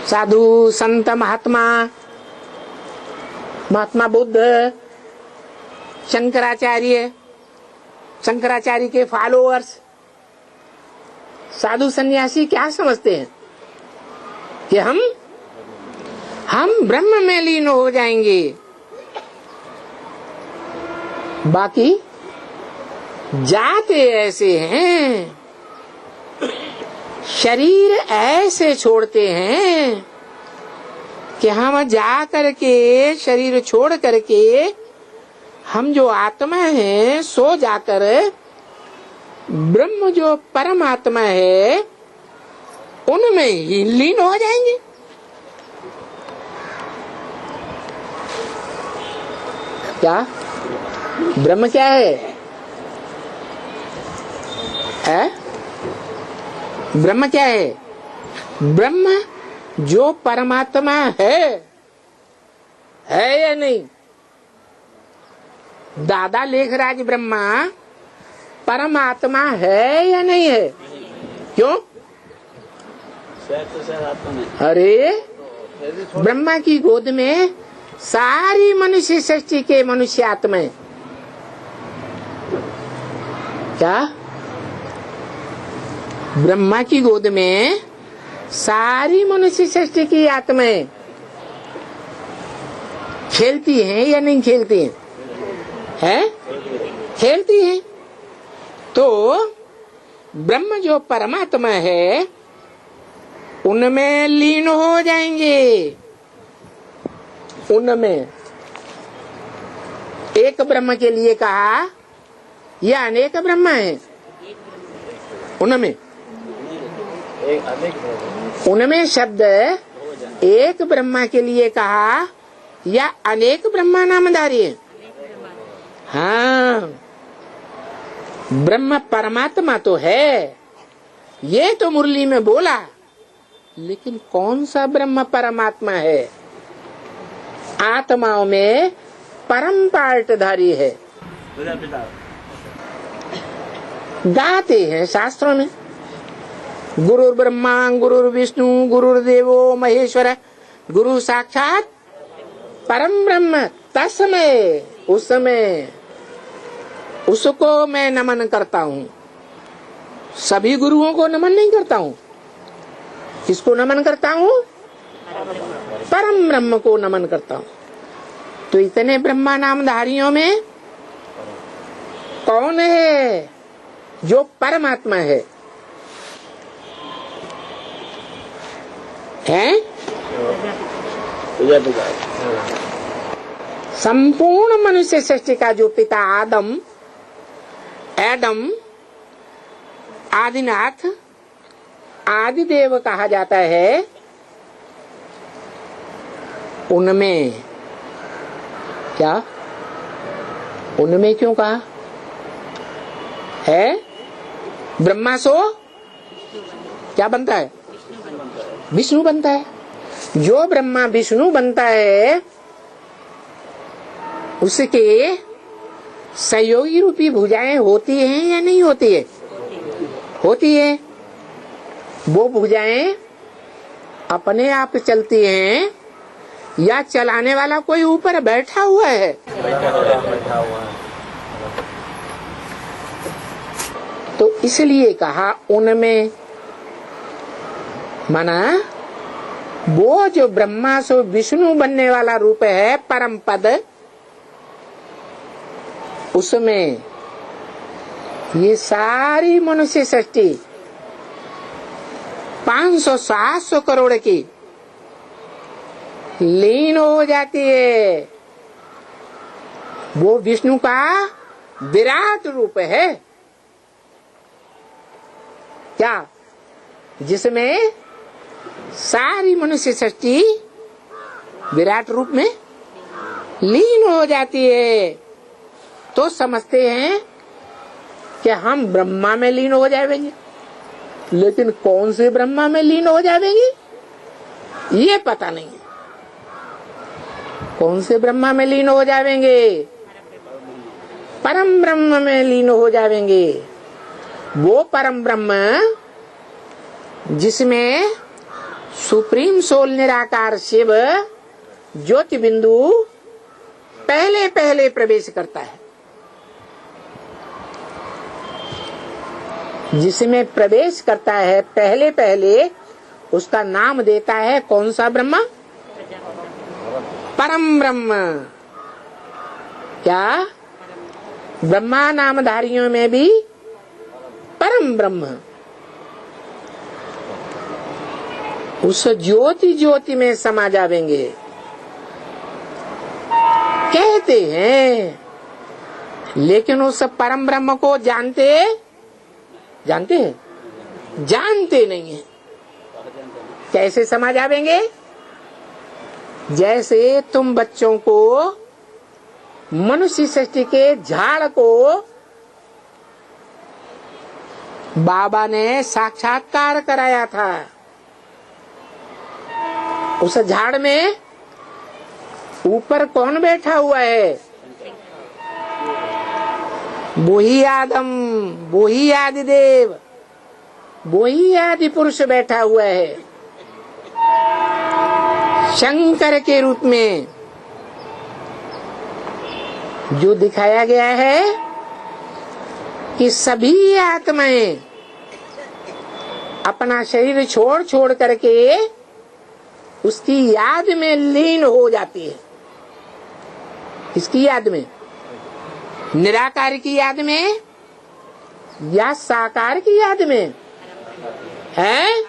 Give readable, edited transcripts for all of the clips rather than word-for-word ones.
साधु संत महात्मा, महात्मा बुद्ध, शंकराचार्य, शंकराचार्य के फॉलोअर्स, साधु सन्यासी क्या समझते हैं कि हम ब्रह्म में लीन हो जाएंगे। बाकी जाते ऐसे हैं, शरीर ऐसे छोड़ते हैं कि हम जा करके शरीर छोड़ करके हम जो आत्मा है सो जाकर ब्रह्म जो परमात्मा है उनमें ही लीन हो जाएंगे। क्या ब्रह्म क्या है? ब्रह्म क्या है? ब्रह्म जो परमात्मा है या नहीं? दादा लेखराज ब्रह्मा परमात्मा है या नहीं है? क्यों? अरे ब्रह्मा की गोद में सारी मनुष्य सृष्टि के मनुष्य आत्माएं, क्या ब्रह्मा की गोद में सारी मनुष्य सृष्टि की आत्माएं खेलती हैं या नहीं खेलती हैं? खेलती हैं। तो ब्रह्म जो परमात्मा है उनमें लीन हो जाएंगे। उनमें एक ब्रह्म के लिए कहा या अनेक ब्रह्म है? उनमें शब्द एक ब्रह्मा के लिए कहा या अनेक ब्रह्मा नामधारी है? हाँ, ब्रह्म परमात्मा तो है, ये तो मुरली में बोला, लेकिन कौन सा ब्रह्म परमात्मा है? आत्माओं में परम पार्टधारी है। गाते हैं शास्त्रों में, गुरुर् ब्रह्मा गुरुर् विष्णु गुरुर्देवो महेश्वर गुरु साक्षात परम ब्रह्म तस्मै। उस समय उसको मैं नमन करता हूँ, सभी गुरुओं को नमन नहीं करता हूँ। किसको नमन करता हूँ? परम ब्रह्म को नमन करता हूँ। तो इतने ब्रह्मा नामधारियों में कौन है जो परमात्मा है? संपूर्ण मनुष्य सृष्टि का जो पिता एडम आदिनाथ आदिदेव कहा जाता है, उनमें क्या, उनमें क्यों कहा है? ब्रह्मा सो क्या बनता है? विष्णु बनता है। जो ब्रह्मा विष्णु बनता है उसके सहयोगी रूपी भुजाएं होती हैं या नहीं होती है? होती है। वो भुजाएं अपने आप चलती हैं या चलाने वाला कोई ऊपर बैठा हुआ है? तो इसलिए कहा उनमें, माना वो जो ब्रह्मा से विष्णु बनने वाला रूप है परम पद, उसमें ये सारी मनुष्य सृष्टि 500-700 करोड़ की लीन हो जाती है। वो विष्णु का विराट रूप है, क्या, जिसमें सारी मनुष्य सृष्टि विराट रूप में लीन हो जाती है। तो समझते हैं कि हम ब्रह्मा में लीन हो जाएंगे, लेकिन कौन से ब्रह्मा में लीन हो जाएंगे ये पता नहीं है। कौन से ब्रह्मा में लीन हो जाएंगे? परम ब्रह्म में लीन हो जाएंगे। वो परम ब्रह्म जिसमें सुप्रीम सोल निराकार शिव ज्योति बिंदु पहले पहले प्रवेश करता है। जिसमें प्रवेश करता है पहले पहले, उसका नाम देता है कौन सा ब्रह्मा? परम ब्रह्म। क्या? ब्रह्मा नामधारियों में भी परम ब्रह्म। उस ज्योति ज्योति में समा जावेंगे। कहते हैं, लेकिन उस परम ब्रह्म को जानते हैं? जानते नहीं है। कैसे समा जावेंगे? जैसे तुम बच्चों को मनुष्य सृष्टि के झाड़ को बाबा ने साक्षात्कार कराया था। उस झाड़ में ऊपर कौन बैठा हुआ है? वही आदम, वही आदिदेव, वही आदि पुरुष बैठा हुआ है शंकर के रूप में। जो दिखाया गया है कि सभी आत्माएं अपना शरीर छोड़ छोड़ करके उसकी याद में लीन हो जाती है। इसकी याद में, निराकार की याद में या साकार की याद में है?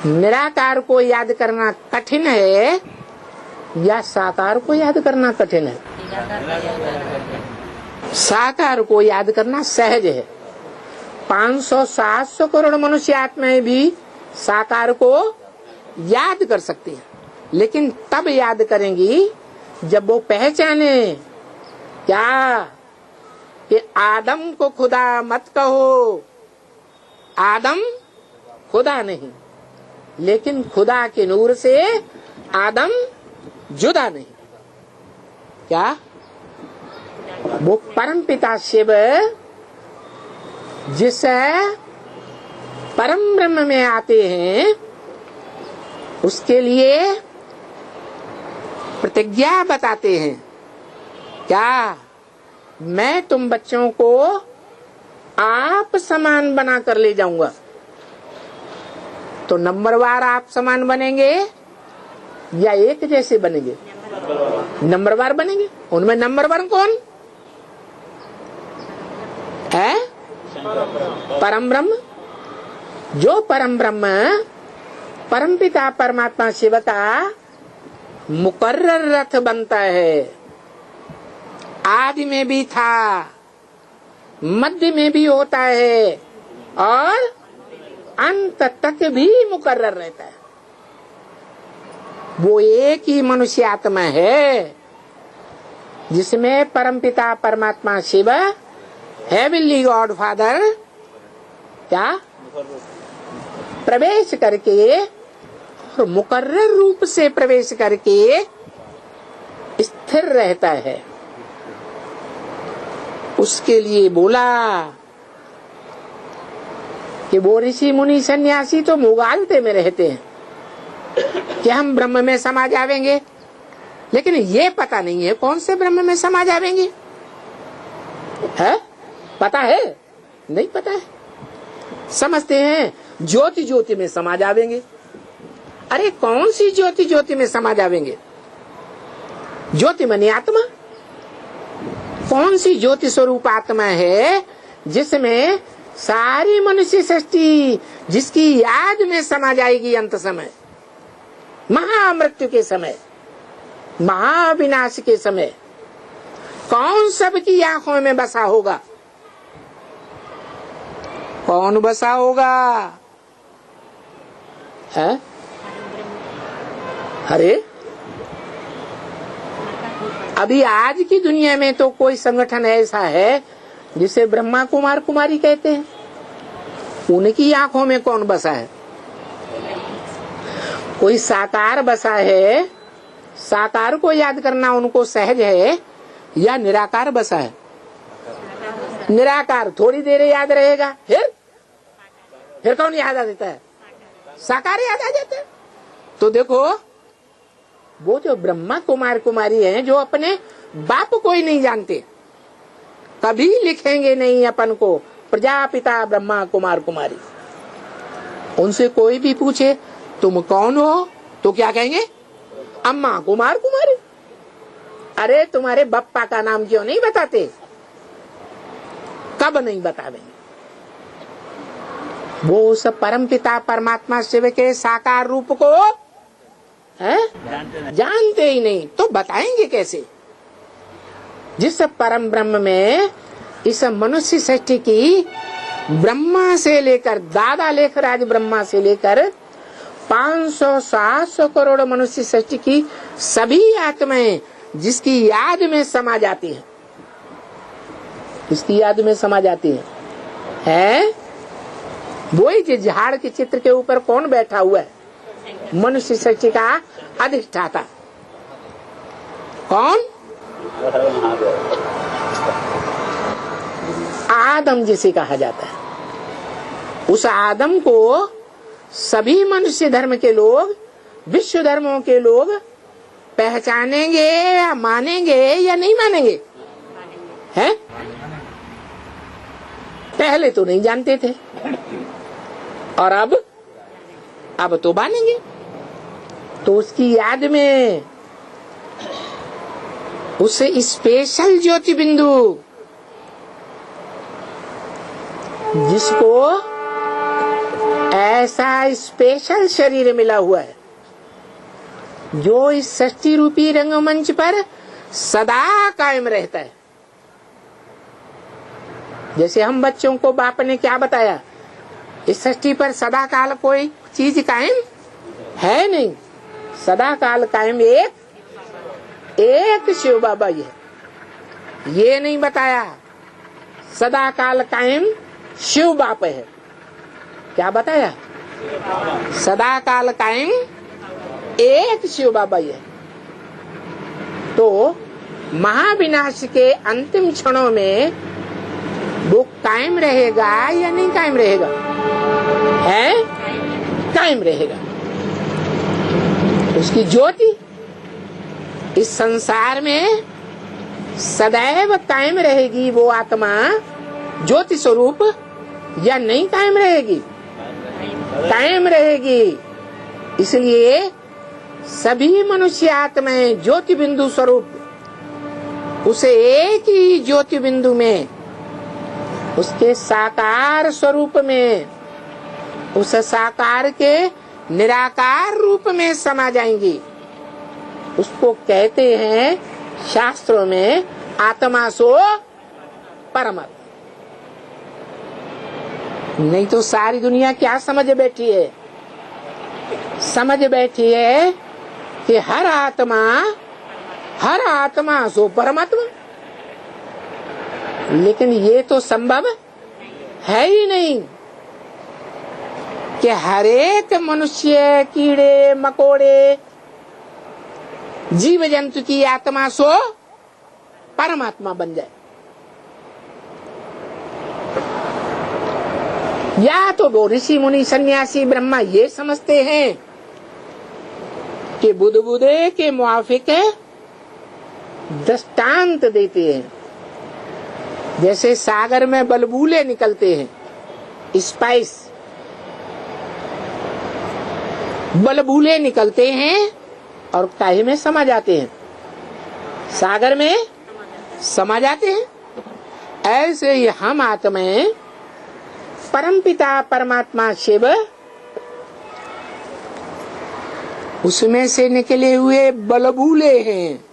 निराकार को याद करना कठिन है या साकार को याद करना कठिन है? साकार को याद करना सहज है। 500-700 करोड़ मनुष्य आत्माएं भी साकार को याद कर सकती है, लेकिन तब याद करेंगी जब वो पहचाने क्या कि आदम को खुदा मत कहो। आदम खुदा नहीं, लेकिन खुदा के नूर से आदम जुदा नहीं। क्या? वो परम पिता शिव जिस परम ब्रह्म में आते हैं, उसके लिए प्रतिज्ञा बताते हैं। क्या? मैं तुम बच्चों को आप समान बना कर ले जाऊंगा। तो नंबरवार आप समान बनेंगे या एक जैसे बनेंगे? नंबरवार बनेंगे। उनमें नंबरवार कौन है? परम ब्रह्म। जो परम ब्रह्म परम पिता परमात्मा शिव का मुकर्रर रथ बनता है। आदि में भी था, मध्य में भी होता है और अंत तक भी मुकर्रर रहता है। वो एक ही मनुष्य आत्मा है जिसमें परमपिता परमात्मा शिव हेवनली गॉड फादर क्या प्रवेश करके और मुकर्रर रूप से प्रवेश करके स्थिर रहता है। उसके लिए बोला कि वो ऋषि मुनि सन्यासी तो मुगालते में रहते हैं कि हम ब्रह्म में समा जावेंगे, लेकिन ये पता नहीं है कौन से ब्रह्म में समा जावेंगे। है? पता है? नहीं पता है। समझते हैं ज्योति ज्योति में समा जावेंगे। अरे कौन सी ज्योति ज्योति में समा जावेंगे? ज्योति मानी आत्मा। कौन सी ज्योति स्वरूप आत्मा है जिसमें सारी मनुष्य सृष्टि जिसकी याद में समा जाएगी अंत समय, महामृत्यु के समय, महाविनाश के समय? कौन सबकी आंखों में बसा होगा? कौन बसा होगा? है? अरे अभी आज की दुनिया में तो कोई संगठन ऐसा है जिसे ब्रह्मा कुमार कुमारी कहते हैं। उनकी आंखों में कौन बसा है? कोई साकार बसा है। साकार को याद करना उनको सहज है या निराकार बसा है? निराकार थोड़ी देर याद रहेगा, फिर कौन याद आ देता है? साकार याद आ जाता है। तो देखो वो जो ब्रह्मा कुमार कुमारी हैं जो अपने बाप को ही नहीं जानते, कभी लिखेंगे नहीं अपन को प्रजापिता ब्रह्मा कुमार कुमारी। उनसे कोई भी पूछे तुम कौन हो तो क्या कहेंगे? अम्मा कुमार कुमारी। अरे तुम्हारे बप्पा का नाम क्यों नहीं बताते? कब नहीं बतावेंगे? वो उस परम पिता परमात्मा शिव के साकार रूप को है जानते ही नहीं, तो बताएंगे कैसे? जिस परम ब्रह्म में इस मनुष्य सृष्टि की ब्रह्मा से लेकर दादा लेखराज ब्रह्मा से लेकर 500-700 करोड़ मनुष्य सृष्टि की सभी आत्माएं जिसकी याद में समा जाती हैं, इसकी याद में समा जाती है वही जो झाड़ के चित्र के ऊपर कौन बैठा हुआ है? मनुष्य सृष्टि का अधिष्ठाता कौन? आदम जिसे कहा जाता है। उस आदम को सभी मनुष्य धर्म के लोग, विश्व धर्मों के लोग पहचानेंगे या मानेंगे या नहीं मानेंगे? हैं? पहले तो नहीं जानते थे और अब तो मानेंगे। तो उसकी याद में उस स्पेशल ज्योति बिंदु जिसको ऐसा स्पेशल शरीर मिला हुआ है जो इस सृष्टि रूपी रंगमंच पर सदा कायम रहता है। जैसे हम बच्चों को बाप ने क्या बताया, इस सृष्टि पर सदा काल कोई चीज कायम है नहीं, सदा काल कायम एक शिव बाबा ये नहीं बताया सदा काल कायम शिव बाप है। क्या बताया? सदा काल कायम एक शिव बाबा है। तो महाविनाश के अंतिम क्षणों में वो कायम रहेगा या नहीं कायम रहेगा? है कायम रहेगा। उसकी ज्योति इस संसार में सदैव कायम रहेगी। वो आत्मा ज्योति स्वरूप या नहीं कायम रहेगी? कायम रहेगी। इसलिए सभी मनुष्य आत्माएं ज्योति बिंदु स्वरूप उस एक ही ज्योति बिंदु में, उसके साकार स्वरूप में, उस साकार के निराकार रूप में समा जाएंगी। उसको कहते हैं शास्त्रों में आत्मा सो परमात्मा। नहीं तो सारी दुनिया क्या समझ बैठी है? समझ बैठी है कि हर आत्मा सो परमात्मा। लेकिन ये तो संभव है ही नहीं कि हर एक मनुष्य, कीड़े मकोड़े, जीव जंतु की आत्मा सो परमात्मा बन जाए। या तो वो ऋषि मुनि सन्यासी ब्रह्मा ये समझते हैं कि बुदबुदे के मुआफिक दृष्टांत देते हैं। जैसे सागर में बलबूले निकलते हैं, स्पाइस बलबूले निकलते हैं और काहे में समा जाते हैं? सागर में समा जाते हैं। ऐसे ही हम आत्माएं परमपिता परमात्मा शिव उसमें से निकले हुए बलबूले हैं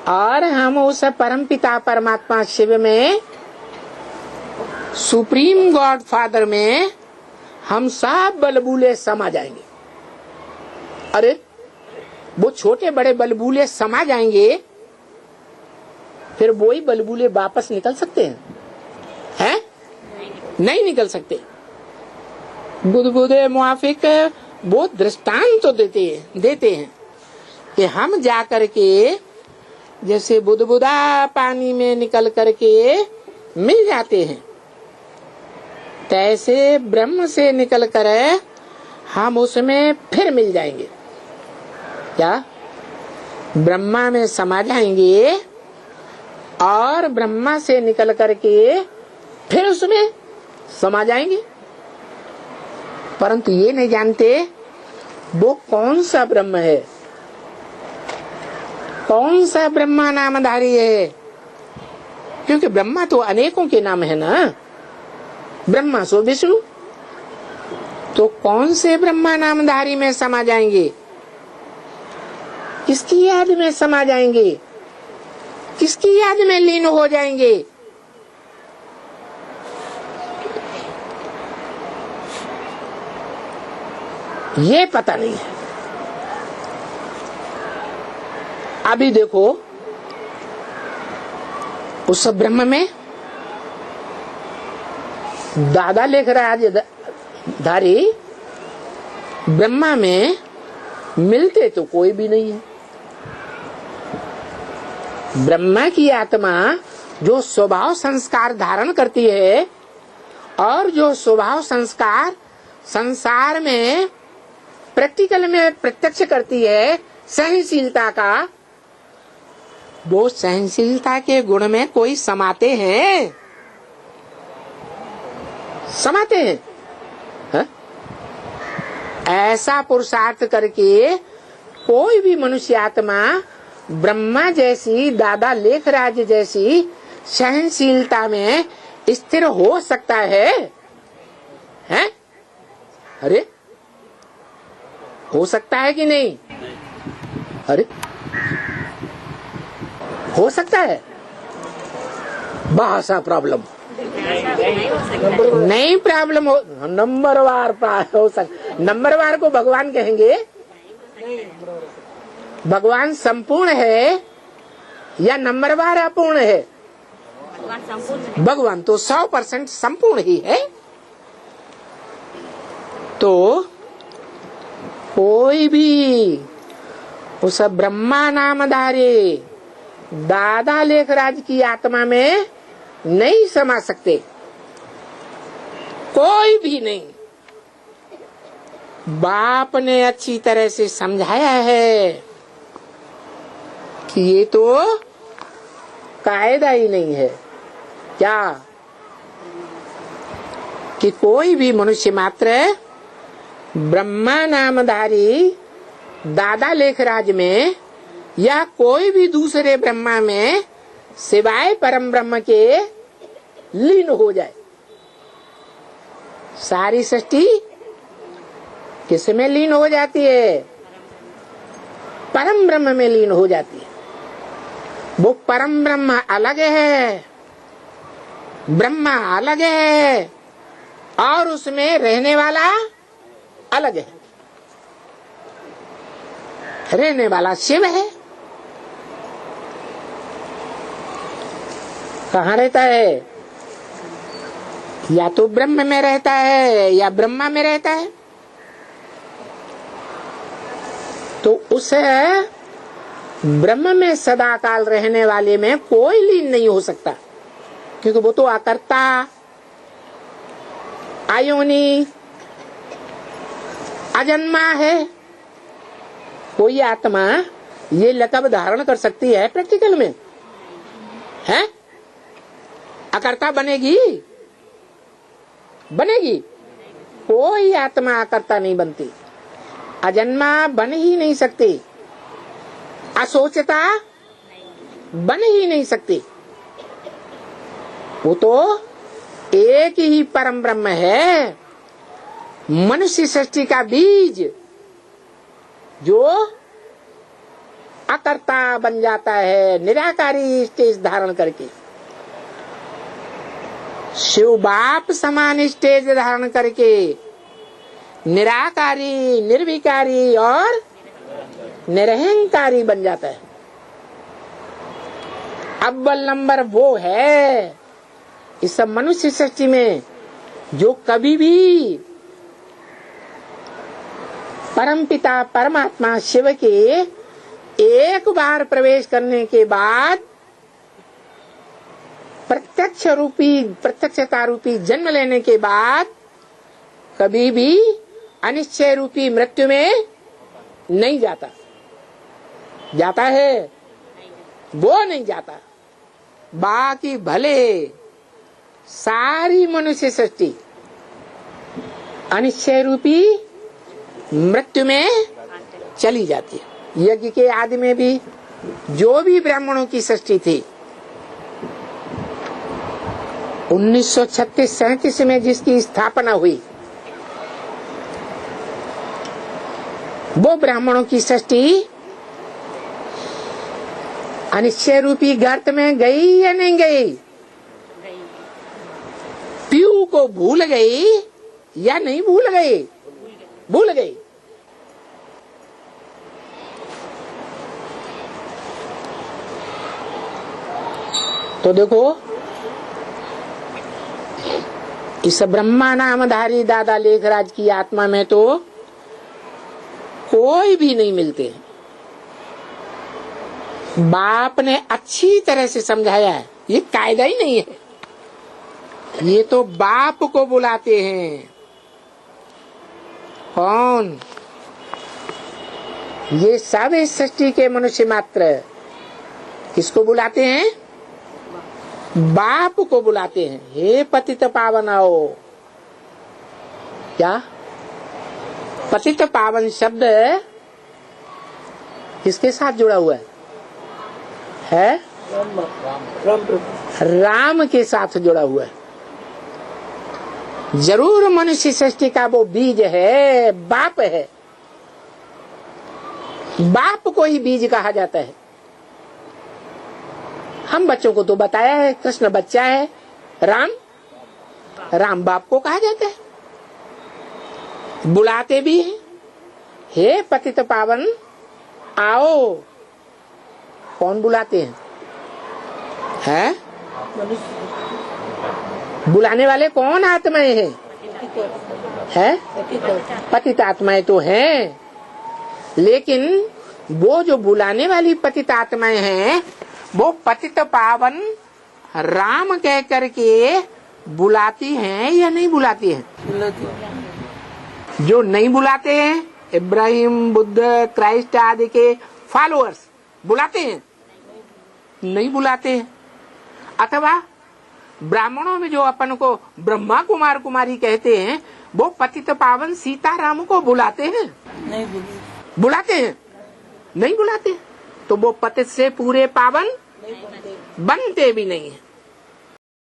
और हम उस परमपिता परमात्मा शिव में, सुप्रीम गॉड फादर में हम सब बलबूले समा जाएंगे। अरे वो छोटे बड़े बलबूले समा जाएंगे, फिर वही बलबूले वापस निकल सकते हैं? नहीं निकल सकते। बुदबुदे मुआफिक वो दृष्टांत तो देते हैं कि हम जाकर के जैसे बुदबुदा पानी में निकल करके मिल जाते हैं, तैसे ब्रह्म से निकलकर हम उसमें फिर मिल जाएंगे। क्या? ब्रह्मा में समा जाएंगे और ब्रह्मा से निकल करके फिर उसमें समा जाएंगे, परंतु ये नहीं जानते वो कौन सा ब्रह्म है, कौन सा ब्रह्मा नामधारी है। क्योंकि ब्रह्मा तो अनेकों के नाम है ना, ब्रह्मा सो विष्णु, तो कौन से ब्रह्मा नामधारी में समा जाएंगे, किसकी याद में समा जाएंगे, किसकी याद में लीन हो जाएंगे। ये पता नहीं है। अभी देखो उस ब्रह्म में दादा लेख राज धारी ब्रह्मा में मिलते तो कोई भी नहीं है। ब्रह्मा की आत्मा जो स्वभाव संस्कार धारण करती है और जो स्वभाव संस्कार संसार में प्रैक्टिकल में प्रत्यक्ष करती है सहनशीलता का, वो सहनशीलता के गुण में कोई समाते हैं, समाते हैं हा? ऐसा पुरुषार्थ करके कोई भी मनुष्य आत्मा ब्रह्मा जैसी, दादा लेखराज जैसी सहनशीलता में स्थिर हो सकता है? अरे हो सकता है कि नहीं? अरे हो सकता है? भाषा प्रॉब्लम नहीं, प्रॉब्लम हो नंबरवार हो सकता। नंबरवार को भगवान कहेंगे? भगवान संपूर्ण है या नंबरवार अपूर्ण है? भगवान तो 100% संपूर्ण ही है। तो कोई भी उस ब्रह्मा नामधारी दादा लेखराज की आत्मा में नहीं समा सकते, कोई भी नहीं। बाप ने अच्छी तरह से समझाया है कि ये तो कायदा ही नहीं है। क्या? कि कोई भी मनुष्य मात्र ब्रह्मा नामधारी दादा लेखराज में या कोई भी दूसरे ब्रह्मा में सिवाय परम ब्रह्म के लीन हो जाए। सारी सृष्टि किस में लीन हो जाती है? परम ब्रह्म में लीन हो जाती है। वो परम ब्रह्म अलग है, ब्रह्मा अलग है और उसमें रहने वाला अलग है। रहने वाला शिव है। कहाँ रहता है? या तो ब्रह्म में रहता है या ब्रह्मा में रहता है। तो उस ब्रह्म में सदा काल रहने वाले में कोई लीन नहीं हो सकता, क्योंकि वो तो अकर्ता, अयोनि, अजन्मा है। कोई आत्मा ये लकब धारण कर सकती है प्रैक्टिकल में? है? अकर्ता बनेगी? बनेगी? कोई आत्मा अकर्ता नहीं बनती, अजन्मा बन ही नहीं सकती, असोचता बन ही नहीं सकती। वो तो एक ही परम ब्रह्म है, मनुष्य सृष्टि का बीज जो अकर्ता बन जाता है निराकारी स्टेज धारण करके। शिव बाप समान स्टेज धारण करके निराकारी, निर्विकारी और निरहंकारी बन जाता है। अव्वल नंबर वो है इस मनुष्य सृष्टि में जो कभी भी परमपिता परमात्मा शिव के एक बार प्रवेश करने के बाद प्रत्यक्षता रूपी जन्म लेने के बाद कभी भी अनिश्चय रूपी मृत्यु में नहीं जाता। जाता है? वो नहीं जाता। बाकी भले सारी मनुष्य सृष्टि अनिश्चय रूपी मृत्यु में चली जाती है। यज्ञ के आदि में भी जो भी ब्राह्मणों की सृष्टि थी 1936-37 में जिसकी स्थापना हुई, वो ब्राह्मणों की सृष्टि अनिश्चय रूपी गर्त में गई या नहीं गई? पीऊ को भूल गई या नहीं भूल गई? भूल गई। तो देखो, इस ब्रह्मा नामधारी दादा लेखराज की आत्मा में तो कोई भी नहीं मिलते। बाप ने अच्छी तरह से समझाया है, ये कायदा ही नहीं है। ये तो बाप को बुलाते हैं। कौन? ये सब इस सृष्टि के मनुष्य मात्र किसको बुलाते हैं? बाप को बुलाते हैं। हे पतित पावन आओ। क्या पतित पावन शब्द किसके साथ जुड़ा हुआ है? राम के साथ जुड़ा हुआ है। जरूर मनुष्य सृष्टि का वो बीज है, बाप है। बाप को ही बीज कहा जाता है। हम बच्चों को तो बताया है, कृष्ण बच्चा है, राम बाप को कहा जाता है। बुलाते भी हैं, हे पतित पावन आओ। कौन बुलाते हैं? बुलाने वाले कौन आत्माएं हैं? पतित आत्माएं तो हैं, लेकिन वो जो बुलाने वाली पतित आत्माएं हैं वो पतित पावन राम कह करके बुलाती हैं या नहीं बुलाती हैं? जो नहीं बुलाते हैं, इब्राहिम, बुद्ध, क्राइस्ट आदि के फॉलोअर्स बुलाते हैं? नहीं बुलाते हैं। अथवा ब्राह्मणों में जो अपन को ब्रह्मा कुमार कुमारी कहते हैं, वो पतित पावन सीताराम को बुलाते हैं? नहीं बुलाते हैं। नहीं बुलाते, तो वो पतित से पूरे पावन बनते भी नहीं है।